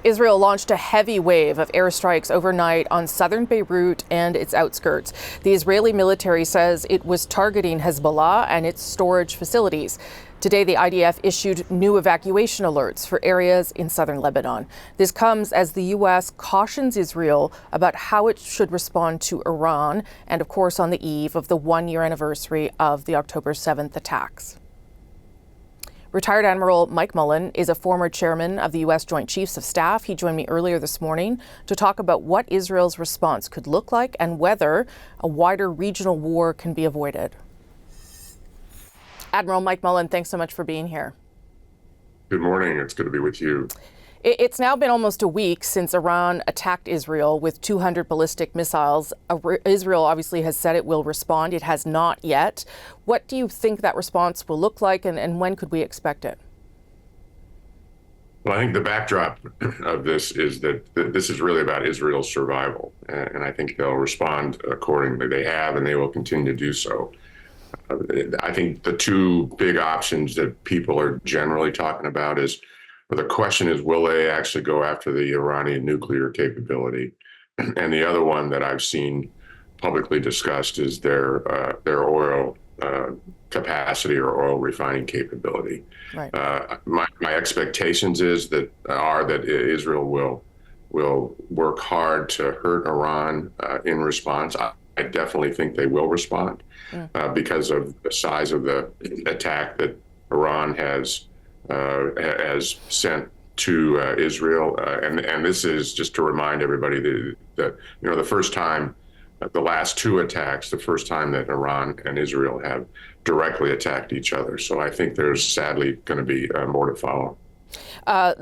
Israel launched a heavy wave of airstrikes overnight on southern Beirut and its outskirts. The Israeli military says it was targeting Hezbollah and its storage facilities. Today, the IDF issued new evacuation alerts for areas in southern Lebanon. This comes as the U.S. cautions Israel about how it should respond to Iran, and of course on the eve of the one-year anniversary of the October 7th attacks. Retired Admiral Mike Mullen is a former chairman of the U.S. Joint Chiefs of Staff. He joined me earlier this morning to talk about what Israel's response could look like and whether a wider regional war can be avoided. Admiral Mike Mullen, thanks so much for being here. Good morning. It's good to be with you. It's now been almost a week since Iran attacked Israel with 200 ballistic missiles. Israel obviously has said it will respond. It has not yet. What do you think that response will look like, and when could we expect it? Well, I think the backdrop of this is that this is really about Israel's survival, and I think they'll respond accordingly. They have, and they will continue to do so. I think the two big options that people are generally talking about is, the question is, will they actually go after the Iranian nuclear capability? And the other one that I've seen publicly discussed is their oil capacity or oil refining capability. Right. My expectations are that Israel will work hard to hurt Iran in response. I definitely think they will respond because of the size of the attack that Iran has sent to Israel, and this is just to remind everybody that the first time, the last two attacks, the first time that Iran and Israel have directly attacked each other. So I think there's sadly going to be more to follow.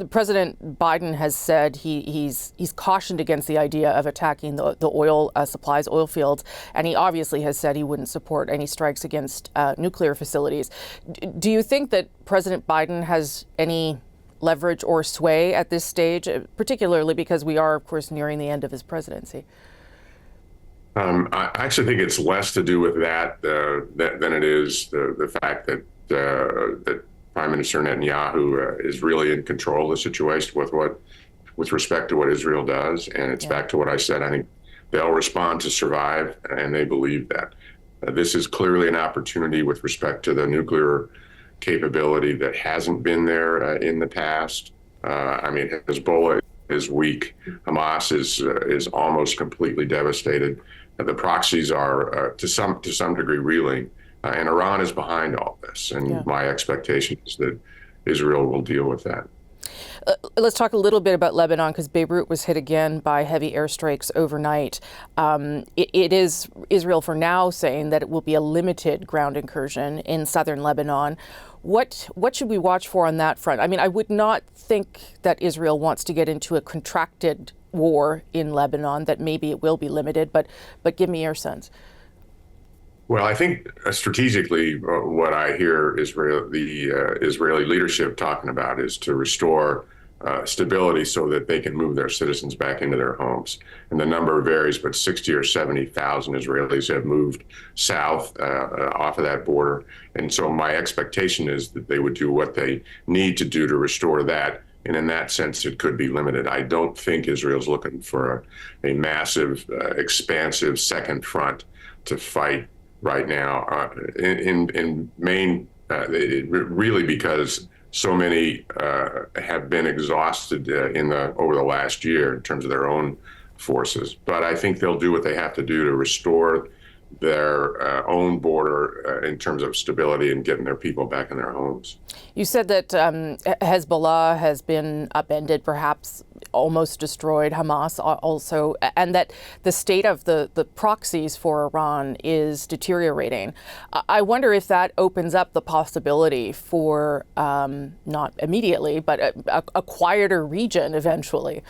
President Biden has said he's cautioned against the idea of attacking the oil supplies, oil fields, and he obviously has said he wouldn't support any strikes against nuclear facilities. Do you think that President Biden has any leverage or sway at this stage, particularly because we are, of course, nearing the end of his presidency? I actually think it's less to do with that than it is the fact that Prime Minister Netanyahu is really in control of the situation with respect to what Israel does. And it's back to what I said. I think they'll respond to survive, and they believe that. This is clearly an opportunity with respect to the nuclear capability that hasn't been there in the past. Hezbollah is weak. Hamas is almost completely devastated. The proxies are to some degree reeling. And Iran is behind all this, and my expectation is that Israel will deal with that. Let's talk a little bit about Lebanon, because Beirut was hit again by heavy airstrikes overnight. It is Israel for now saying that it will be a limited ground incursion in southern Lebanon. What should we watch for on that front? I mean, I would not think that Israel wants to get into a contracted war in Lebanon, that maybe it will be limited, but give me your sense. Well, I think strategically, what I hear the Israeli leadership talking about is to restore stability so that they can move their citizens back into their homes. And the number varies, but 60 or 70,000 Israelis have moved south off of that border. And so my expectation is that they would do what they need to do to restore that. And in that sense, it could be limited. I don't think Israel's looking for a massive, expansive second front to fight right now, in main, really because so many have been exhausted over the last year in terms of their own forces. But I think they'll do what they have to do to restore their own border in terms of stability and getting their people back in their homes. You said that Hezbollah has been upended, perhaps almost destroyed, Hamas also, and that the state of the proxies for Iran is deteriorating. I wonder if that opens up the possibility for, not immediately, but a quieter region eventually.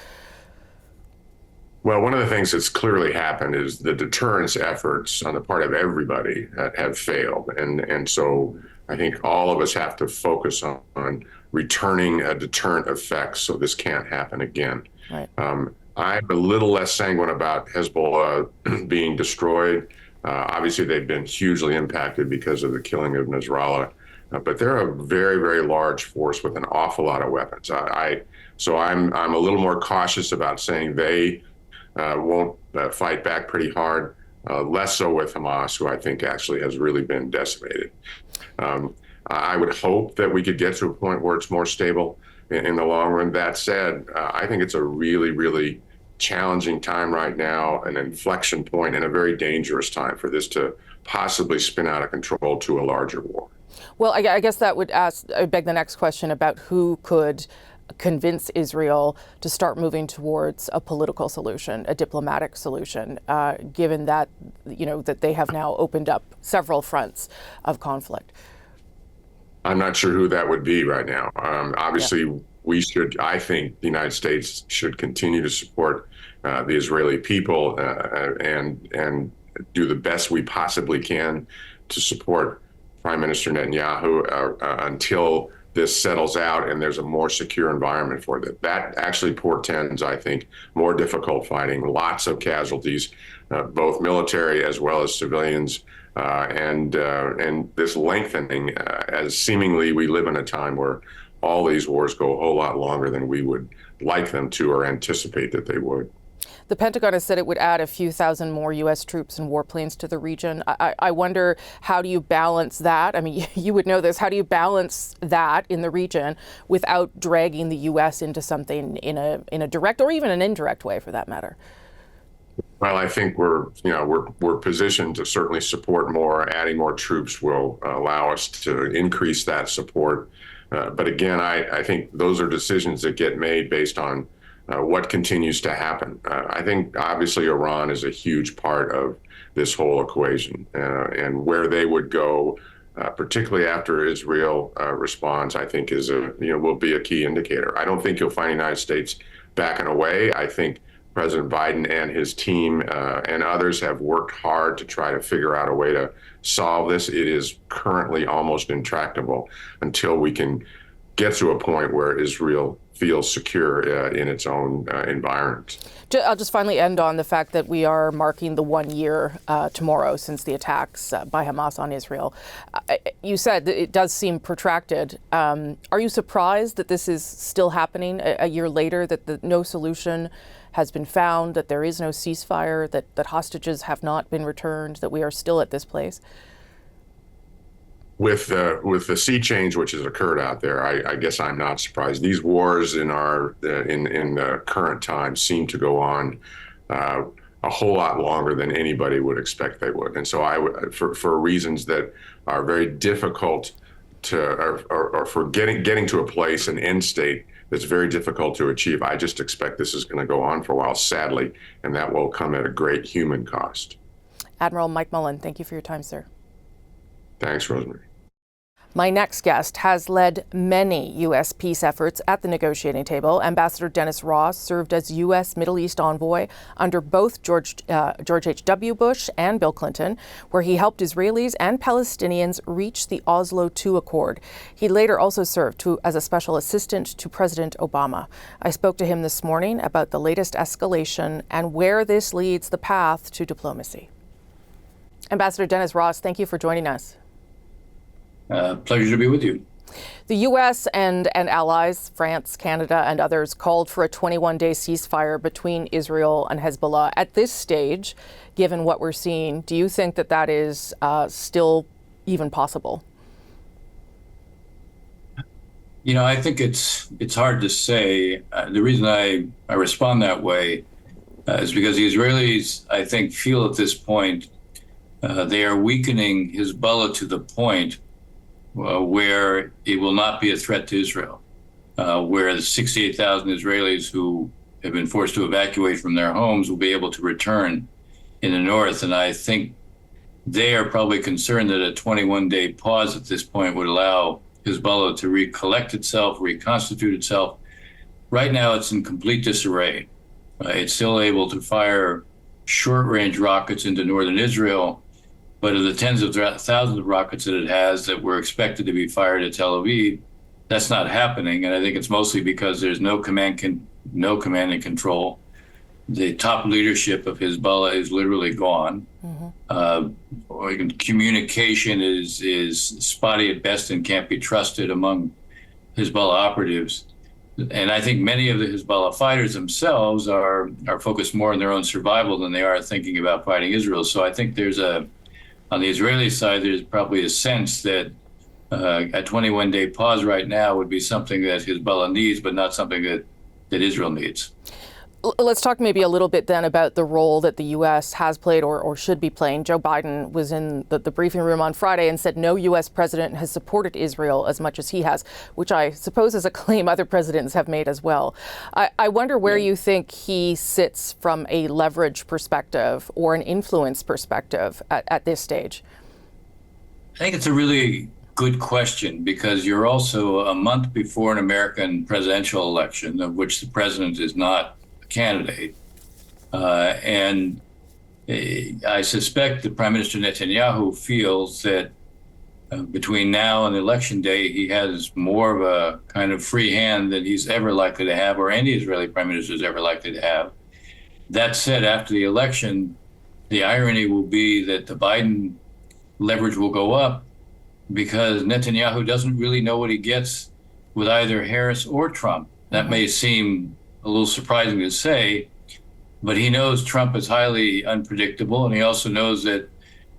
Well, one of the things that's clearly happened is the deterrence efforts on the part of everybody have failed. And so I think all of us have to focus on returning a deterrent effect so this can't happen again. Right. I'm a little less sanguine about Hezbollah being destroyed. Obviously, they've been hugely impacted because of the killing of Nasrallah but they're a very, very large force with an awful lot of weapons. So I'm a little more cautious about saying they won't fight back pretty hard. Less so with Hamas, who I think actually has really been decimated. I would hope that we could get to a point where it's more stable in the long run. That said, I think it's a really, really challenging time right now, an inflection point, and a very dangerous time for this to possibly spin out of control to a larger war. Well, I guess that would beg the next question about who could convince Israel to start moving towards a political solution, a diplomatic solution, given that, that they have now opened up several fronts of conflict. I'm not sure who that would be right now. Obviously, I think the United States should continue to support the Israeli people and do the best we possibly can to support Prime Minister Netanyahu until this settles out and there's a more secure environment for that. That actually portends, I think, more difficult fighting, lots of casualties, both military as well as civilians, and this lengthening, as seemingly we live in a time where all these wars go a whole lot longer than we would like them to or anticipate that they would. The Pentagon has said it would add a few thousand more U.S. troops and warplanes to the region. I wonder, how do you balance that? I mean, you would know this. How do you balance that in the region without dragging the U.S. into something in a direct or even an indirect way, for that matter? Well, I think we're positioned to certainly support more. Adding more troops will allow us to increase that support. But again, I think those are decisions that get made based on what continues to happen. I think obviously Iran is a huge part of this whole equation, and where they would go, particularly after Israel responds, I think will be a key indicator. I don't think you'll find the United States backing away. I think President Biden and his team and others have worked hard to try to figure out a way to solve this. It is currently almost intractable until we can get to a point where Israel feels secure in its own environment. I'll just finally end on the fact that we are marking the 1 year tomorrow since the attacks by Hamas on Israel. You said that it does seem protracted. Are you surprised that this is still happening a year later, that no solution has been found, that there is no ceasefire, that hostages have not been returned, that we are still at this place? With the sea change which has occurred out there, I guess I'm not surprised. These wars in the current time seem to go on a whole lot longer than anybody would expect they would, and so I would, for reasons that are very difficult or for getting to a place, an end state that's very difficult to achieve. I just expect this is going to go on for a while, sadly, and that will come at a great human cost. Admiral Mike Mullen, thank you for your time, sir. Thanks, Rosemary. My next guest has led many U.S. peace efforts at the negotiating table. Ambassador Dennis Ross served as U.S. Middle East envoy under both George H.W. Bush and Bill Clinton, where he helped Israelis and Palestinians reach the Oslo II Accord. He later also served as a special assistant to President Obama. I spoke to him this morning about the latest escalation and where this leads the path to diplomacy. Ambassador Dennis Ross, thank you for joining us. Pleasure to be with you. The U.S. and allies, France, Canada, and others, called for a 21-day ceasefire between Israel and Hezbollah. At this stage, given what we're seeing, do you think that is still even possible? I think it's hard to say. The reason I respond that way is because the Israelis, I think, feel at this point they are weakening Hezbollah to the point where it will not be a threat to Israel, where the 68,000 Israelis who have been forced to evacuate from their homes will be able to return in the north. And I think they are probably concerned that a 21-day pause at this point would allow Hezbollah to recollect itself, reconstitute itself. Right now, it's in complete disarray. It's still able to fire short-range rockets into northern Israel, but of the tens of thousands of rockets that it has that were expected to be fired at Tel Aviv, that's not happening. And I think it's mostly because there's no command and control. the top leadership of Hezbollah is literally gone. Communication is spotty at best and can't be trusted among Hezbollah operatives. And I think many of the Hezbollah fighters themselves are focused more on their own survival than they are thinking about fighting Israel. So I think on the Israeli side, there's probably a sense that a 21-day pause right now would be something that Hezbollah needs, but not something that Israel needs. Let's talk maybe a little bit then about the role that the U.S. has played or should be playing. Joe Biden was in the briefing room on Friday and said no U.S. president has supported Israel as much as he has, which I suppose is a claim other presidents have made as well. I wonder where you think he sits from a leverage perspective or an influence perspective at this stage. I think it's a really good question, because you're also a month before an American presidential election, of which the president is not candidate. And I suspect that Prime Minister Netanyahu feels that between now and election day, he has more of a kind of free hand than he's ever likely to have, or any Israeli prime minister is ever likely to have. That said, after the election, the irony will be that the Biden leverage will go up, because Netanyahu doesn't really know what he gets with either Harris or Trump. That may seem a little surprising to say, but he knows Trump is highly unpredictable, and he also knows that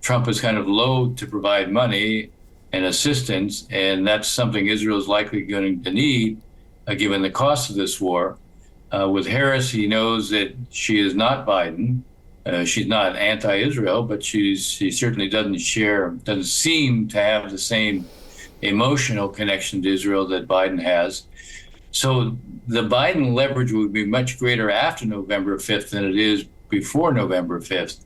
Trump is kind of loath to provide money and assistance, and that's something Israel is likely going to need, given the cost of this war. With Harris, he knows that she is not Biden. She's not anti-Israel, but she certainly doesn't seem to have the same emotional connection to Israel that Biden has. So the Biden leverage would be much greater after November 5th than it is before November 5th.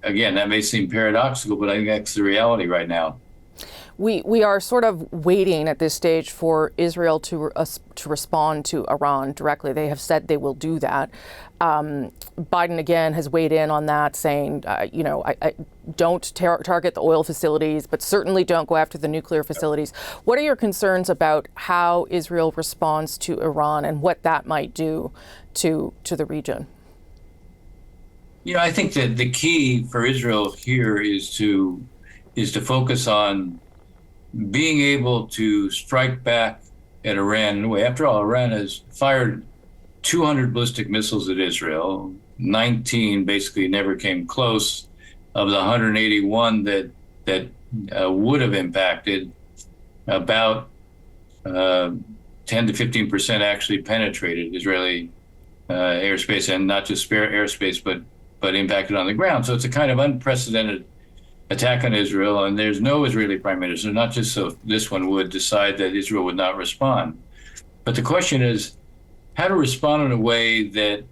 Again, that may seem paradoxical, but I think that's the reality right now. We are sort of waiting at this stage for Israel to respond to Iran directly. They have said they will do that. Biden again has weighed in on that, saying, I don't target the oil facilities, but certainly don't go after the nuclear facilities. What are your concerns about how Israel responds to Iran and what that might do to the region? I think that the key for Israel here is to focus on being able to strike back at Iran in a way. After all, Iran has fired 200 ballistic missiles at Israel. 19 basically never came close. Of the 181 that would have impacted, about 10 to 15% actually penetrated Israeli airspace, and not just spare airspace, but impacted on the ground. So it's a kind of unprecedented attack on Israel, and there's no Israeli prime minister, not just so this one would decide that Israel would not respond. But the question is how to respond in a way that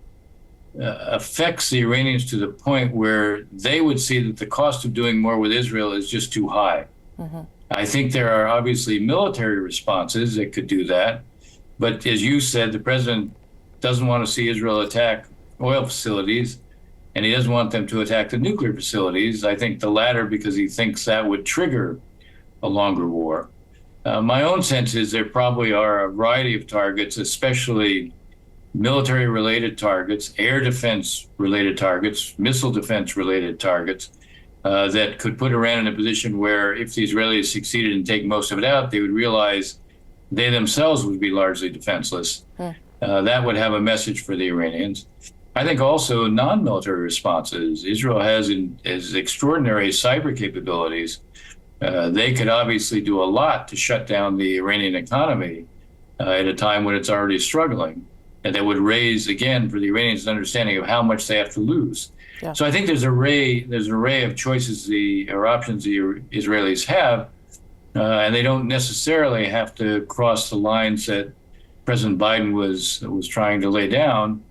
affects the Iranians to the point where they would see that the cost of doing more with Israel is just too high. I think there are obviously military responses that could do that. But as you said, the president doesn't want to see Israel attack oil facilities, and he doesn't want them to attack the nuclear facilities. I think the latter because he thinks that would trigger a longer war. My own sense is there probably are a variety of targets, especially military-related targets, air defense-related targets, missile defense-related targets, that could put Iran in a position where if the Israelis succeeded in taking most of it out, they would realize they themselves would be largely defenseless. That would have a message for the Iranians. I think also non-military responses. Israel has extraordinary cyber capabilities. They could obviously do a lot to shut down the Iranian economy at a time when it's already struggling. And that would raise, again, for the Iranians, an understanding of how much they have to lose. Yeah. So I think there's an array of choices or options the Israelis have, and they don't necessarily have to cross the lines that President Biden was trying to lay down.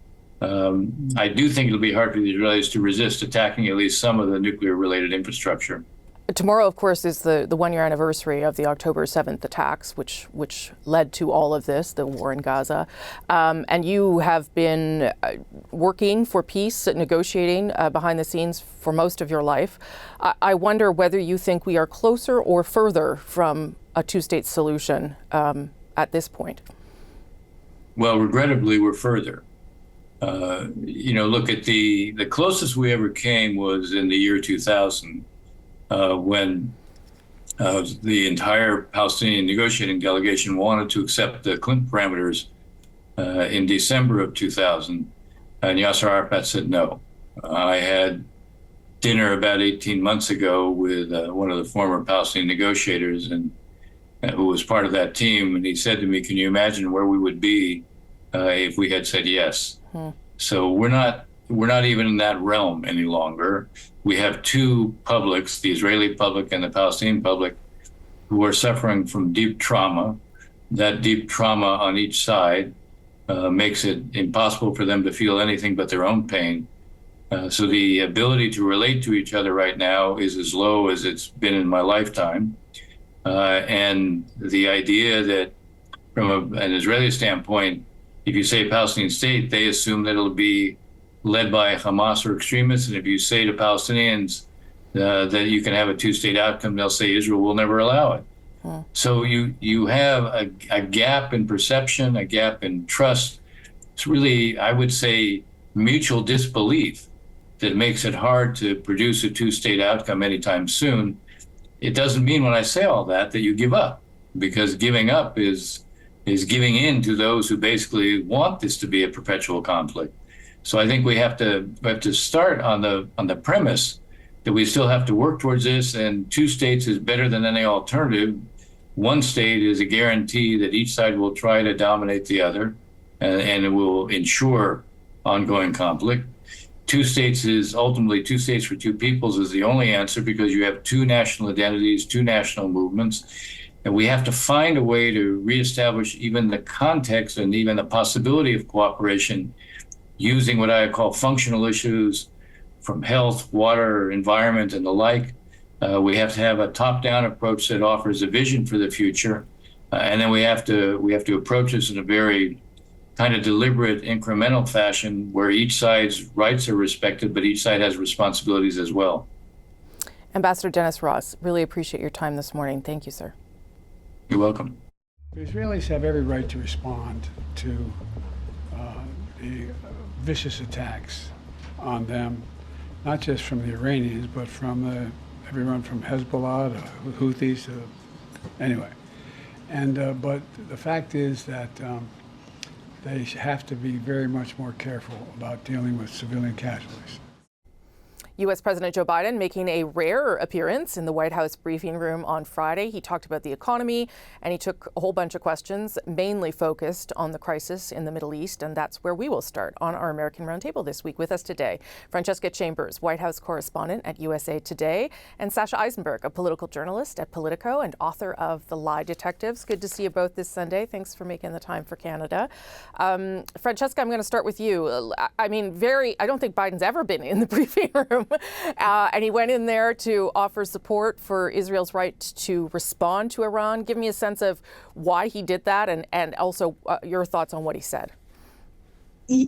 I do think it'll be hard for the Israelis to resist attacking at least some of the nuclear-related infrastructure. Tomorrow, of course, is the one-year anniversary of the October 7th attacks, which led to all of this, the war in Gaza. And you have been working for peace, negotiating behind the scenes for most of your life. I wonder whether you think we are closer or further from a two-state solution at this point. Well, regrettably, we're further. Look at the closest we ever came was in the year 2000, when the entire Palestinian negotiating delegation wanted to accept the Clinton parameters in December of 2000, and Yasser Arafat said no. I had dinner about 18 months ago with one of the former Palestinian negotiators, and who was part of that team, and he said to me, "Can you imagine where we would be if we had said yes?" So we're not even in that realm any longer. We have two publics, the Israeli public and the Palestinian public, who are suffering from deep trauma. That deep trauma on each side makes it impossible for them to feel anything but their own pain. So the ability to relate to each other right now is as low as it's been in my lifetime. And the idea that from an Israeli standpoint, if you say Palestinian state, they assume that it'll be led by Hamas or extremists. And if you say to Palestinians that you can have a two-state outcome, they'll say Israel will never allow it. So you have a gap in perception, a gap in trust. It's really, I would say, mutual disbelief that makes it hard to produce a two-state outcome anytime soon. It doesn't mean when I say all that you give up, because giving up is giving in to those who basically want this to be a perpetual conflict. So I think we have to start on the premise that we still have to work towards this, and two states is better than any alternative. One state is a guarantee that each side will try to dominate the other, and it will ensure ongoing conflict. Two states is ultimately two states for two peoples is the only answer, because you have two national identities, two national movements. And we have to find a way to reestablish even the context and even the possibility of cooperation using what I call functional issues from health, water, environment, and the like. We have to have a top-down approach that offers a vision for the future. And then we have to approach this in a very kind of deliberate, incremental fashion where each side's rights are respected, but each side has responsibilities as well. Ambassador Dennis Ross, really appreciate your time this morning. Thank you, sir. You're welcome. The Israelis have every right to respond to the vicious attacks on them, not just from the Iranians, but from everyone from Hezbollah to Houthis, anyway. And but the fact is that they have to be very much more careful about dealing with civilian casualties. U.S. President Joe Biden making a rare appearance in the White House briefing room on Friday. He talked about the economy, and he took a whole bunch of questions, mainly focused on the crisis in the Middle East. And that's where we will start on our American Roundtable this week. With us today, Francesca Chambers, White House correspondent at USA Today, and Sasha Issenberg, a political journalist at Politico and author of The Lie Detectives. Good to see you both this Sunday. Thanks for making the time for Canada. Francesca, I'm going to start with you. I mean, I don't think Biden's ever been in the briefing room. And he went in there to offer support for Israel's right to respond to Iran. Give me a sense of why he did that, and also your thoughts on what he said.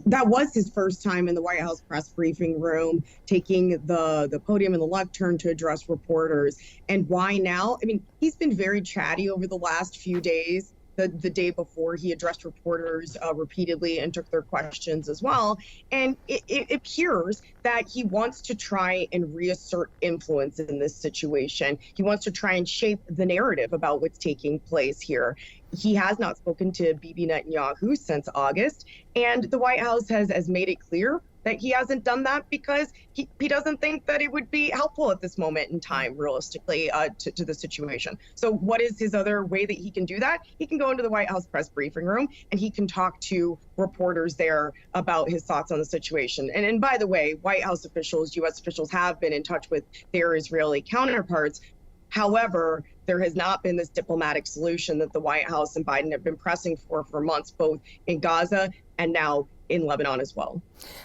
That was his first time in the White House press briefing room, taking the podium in the lectern to address reporters. And why now? I mean, he's been very chatty over the last few days. The day before, he addressed reporters repeatedly and took their questions as well. And it appears that he wants to try and reassert influence in this situation. He wants to try and shape the narrative about what's taking place here. He has not spoken to Bibi Netanyahu since August, and the White House has made it clear that he hasn't done that because he doesn't think that it would be helpful at this moment in time, realistically, to the situation. So what is his other way that he can do that? He can go into the White House press briefing room and he can talk to reporters there about his thoughts on the situation. And by the way, White House officials, U.S. officials have been in touch with their Israeli counterparts. However, there has not been this diplomatic solution that the White House and Biden have been pressing for months, both in Gaza and now in Lebanon as well.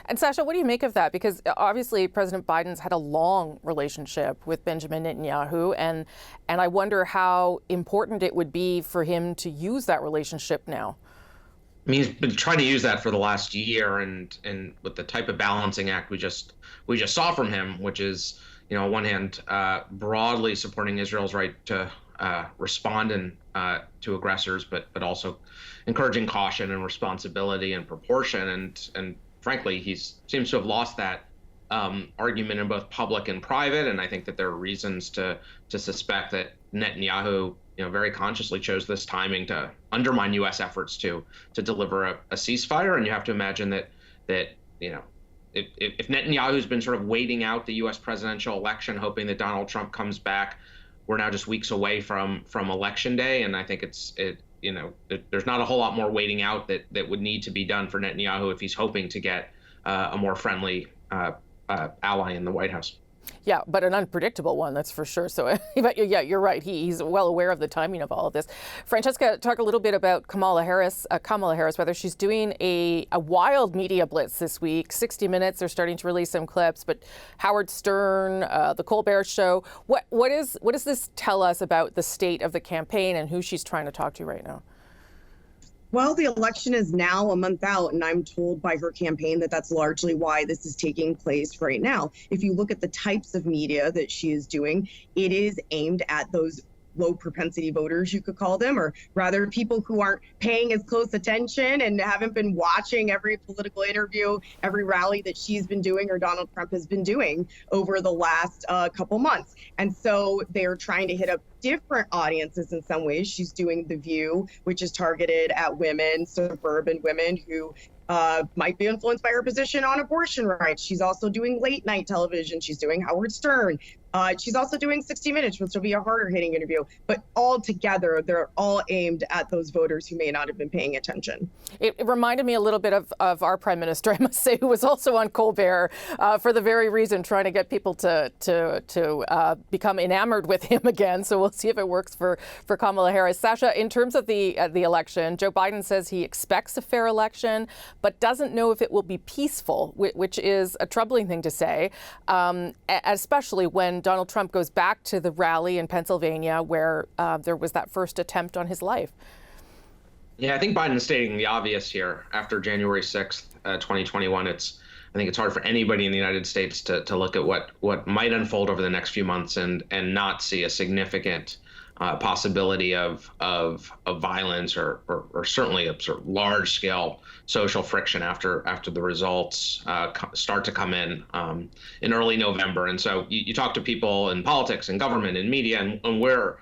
And Sasha, what do you make of that? Because obviously President Biden's had a long relationship with Benjamin Netanyahu, and I wonder how important it would be for him to use that relationship now. I mean, he's been trying to use that for the last year, and with the type of balancing act we just saw from him, which is, you know, on one hand, broadly supporting Israel's right to respond to aggressors, but also encouraging caution and responsibility and proportion, and frankly, he seems to have lost that argument in both public and private. And I think that there are reasons to suspect that Netanyahu, very consciously chose this timing to undermine U.S. efforts to deliver a ceasefire. And you have to imagine that if Netanyahu's been sort of waiting out the U.S. presidential election, hoping that Donald Trump comes back, we're now just weeks away from Election Day. And I think there's not a whole lot more waiting out that would need to be done for Netanyahu if he's hoping to get a more friendly ally in the White House. Yeah, but an unpredictable one, that's for sure. So, but yeah, you're right. He's well aware of the timing of all of this. Francesca, talk a little bit about Kamala Harris, whether she's doing a wild media blitz this week. 60 Minutes, they're starting to release some clips, but Howard Stern, the Colbert Show. What does this tell us about the state of the campaign and who she's trying to talk to right now? Well, the election is now a month out, and I'm told by her campaign that that's largely why this is taking place right now. If you look at the types of media that she is doing, it is aimed at those low propensity voters, you could call them, or rather people who aren't paying as close attention and haven't been watching every political interview, every rally that she's been doing or Donald Trump has been doing over the last couple months. And so they're trying to hit up different audiences in some ways. She's doing The View, which is targeted at women, suburban women who might be influenced by her position on abortion rights. She's also doing late night television. She's doing Howard Stern. She's also doing 60 Minutes, which will be a harder hitting interview. But all together, they're all aimed at those voters who may not have been paying attention. It reminded me a little bit of our prime minister, I must say, who was also on Colbert for the very reason, trying to get people to become enamored with him again. So we'll see if it works for Kamala Harris. Sasha, in terms of the election, Joe Biden says he expects a fair election, but doesn't know if it will be peaceful, which is a troubling thing to say, especially when Donald Trump goes back to the rally in Pennsylvania where there was that first attempt on his life. Yeah, I think Biden is stating the obvious here. After January 6th, 2021, I think it's hard for anybody in the United States to look at what might unfold over the next few months and not see a significant possibility of violence or certainly a sort of large scale social friction after the results start to come in early November. And so you talk to people in politics and government and media, and we're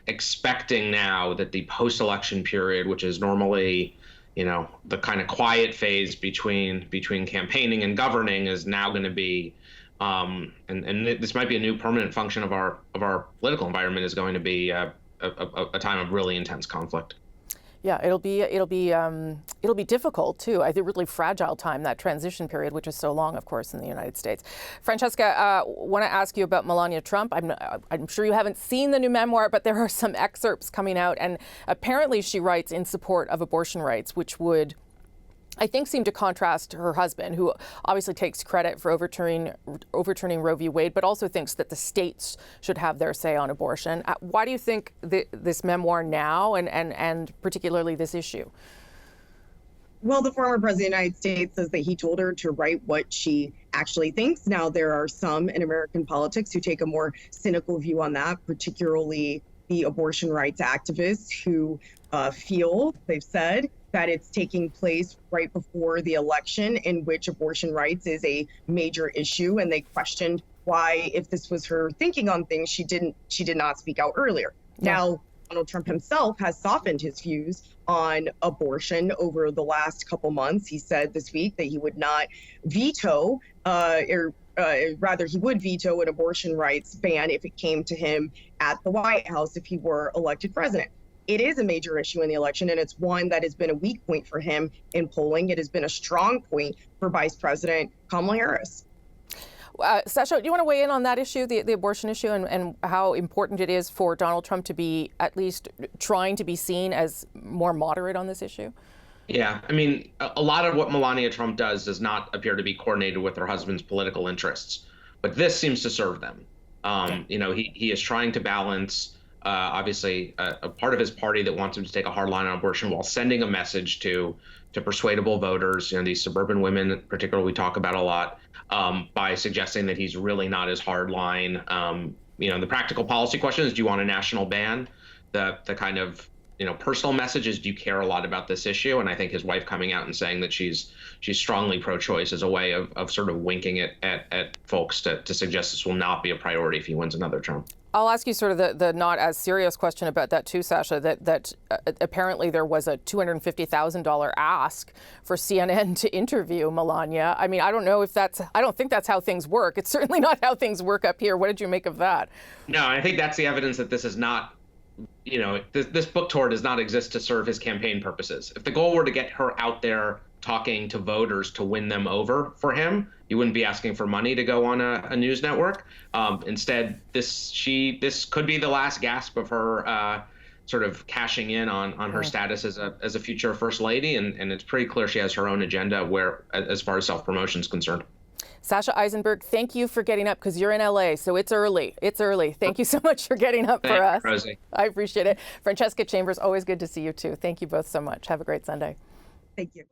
expecting now that the post-election period, which is normally the kind of quiet phase between campaigning and governing, is now going to be and this might be a new permanent function of our political environment, is going to be a time of really intense conflict. Yeah, it'll be difficult too. I think really fragile time, that transition period, which is so long, of course, in the United States. Francesca, want to ask you about Melania Trump. I'm sure you haven't seen the new memoir, but there are some excerpts coming out, and apparently she writes in support of abortion rights, which would, I think, seem to contrast her husband, who obviously takes credit for overturning Roe v. Wade, but also thinks that the states should have their say on abortion. Why do you think this memoir now, and particularly this issue? Well, the former president of the United States says that he told her to write what she actually thinks. Now, there are some in American politics who take a more cynical view on that, particularly the abortion rights activists who they've said, that it's taking place right before the election, in which abortion rights is a major issue. And they questioned why, if this was her thinking on things, she did not speak out earlier. Yeah. Now, Donald Trump himself has softened his views on abortion over the last couple months. He said this week that he would not veto, rather he would veto an abortion rights ban if it came to him at the White House if he were elected president. It is a major issue in the election, and it's one that has been a weak point for him in polling. It has been a strong point for Vice President Kamala Harris. Sasha, do you want to weigh in on that issue, the abortion issue, and how important it is for Donald Trump to be at least trying to be seen as more moderate on this issue? Yeah, I mean, a lot of what Melania Trump does not appear to be coordinated with her husband's political interests, but this seems to serve them. He is trying to balance obviously a part of his party that wants him to take a hard line on abortion while sending a message to persuadable voters, these suburban women in particular we talk about a lot, by suggesting that he's really not as hard line. The practical policy question is, do you want a national ban? The kind of personal messages. Do you care a lot about this issue? And I think his wife coming out and saying that she's strongly pro-choice is a way of sort of winking it at folks to suggest this will not be a priority if he wins another term. I'll ask you sort of the not as serious question about that too, Sasha, that apparently there was a $250,000 ask for CNN to interview Melania. I mean, I don't think that's how things work. It's certainly not how things work up here. What did you make of that? No, I think that's the evidence that this is not, this book tour does not exist to serve his campaign purposes. If the goal were to get her out there talking to voters to win them over for him, you wouldn't be asking for money to go on a news network. Instead, this could be the last gasp of her sort of cashing in on her status as a future first lady, and it's pretty clear she has her own agenda as far as self-promotion is concerned. Sasha Issenberg, thank you for getting up because you're in LA, so it's early. It's early. Thank you so much for getting up for us. Rosie. I appreciate it. Francesca Chambers, always good to see you too. Thank you both so much. Have a great Sunday. Thank you.